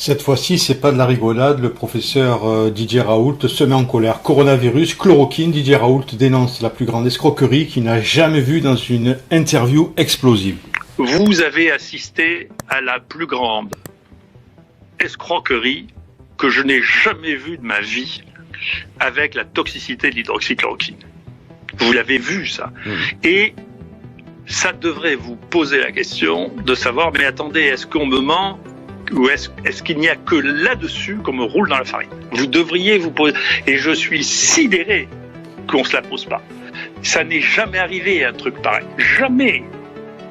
Cette fois-ci, c'est pas de la rigolade. Le professeur Didier Raoult se met en colère. Coronavirus, chloroquine. Didier Raoult dénonce la plus grande escroquerie qu'il n'a jamais vue dans une interview explosive. Vous avez assisté à la plus grande escroquerie que je n'ai jamais vue de ma vie avec la toxicité de l'hydroxychloroquine. Vous l'avez vu, ça. Et ça devrait vous poser la question de savoir, mais attendez, est-ce qu'on me ment ou est-ce qu'il n'y a que là-dessus qu'on me roule dans la farine? Vous devriez vous poser, et je suis sidéré qu'on se la pose pas. Ça n'est jamais arrivé un truc pareil, jamais.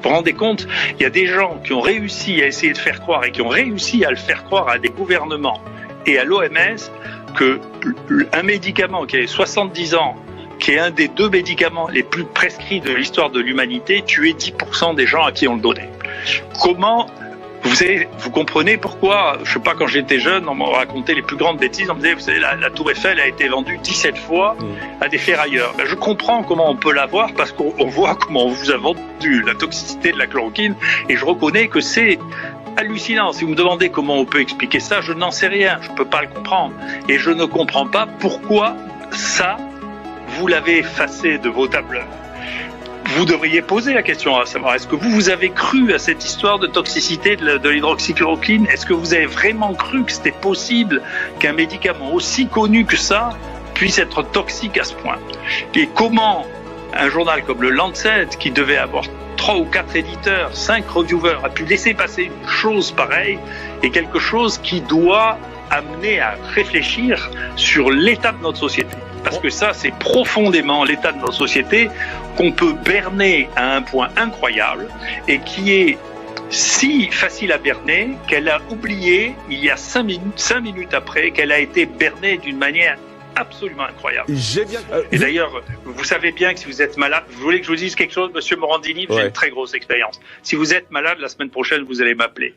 Vous vous rendez compte, il y a des gens qui ont réussi à essayer de faire croire et qui ont réussi à le faire croire à des gouvernements et à l'OMS que un médicament qui a 70 ans, qui est un des 2 médicaments les plus prescrits de l'histoire de l'humanité, tuait 10% des gens à qui on le donnait. Comment? Vous comprenez pourquoi, je sais pas, quand j'étais jeune, on m'a raconté les plus grandes bêtises, on me disait, vous savez, la Tour Eiffel a été vendue 17 fois à des ferrailleurs. Ben, je comprends comment on peut l'avoir parce qu'on voit comment on vous a vendu la toxicité de la chloroquine et je reconnais que c'est hallucinant. Si vous me demandez comment on peut expliquer ça, je n'en sais rien, je peux pas le comprendre. Et je ne comprends pas pourquoi ça, vous l'avez effacé de vos tableurs. Vous devriez poser la question à savoir, est-ce que vous avez cru à cette histoire de toxicité de l'hydroxychloroquine? Est-ce que vous avez vraiment cru que c'était possible qu'un médicament aussi connu que ça puisse être toxique à ce point? Et comment un journal comme le Lancet, qui devait avoir 3 ou 4 éditeurs, 5 reviewers, a pu laisser passer une chose pareille et quelque chose qui doit amener à réfléchir sur l'état de notre société? Parce que ça, c'est profondément l'état de notre société qu'on peut berner à un point incroyable et qui est si facile à berner qu'elle a oublié, il y a 5 minutes après, qu'elle a été bernée d'une manière absolument incroyable. Et d'ailleurs, vous savez bien que si vous êtes malade, vous voulez que je vous dise quelque chose, monsieur Morandini, vous avez une très grosse expérience. Si vous êtes malade, la semaine prochaine, vous allez m'appeler.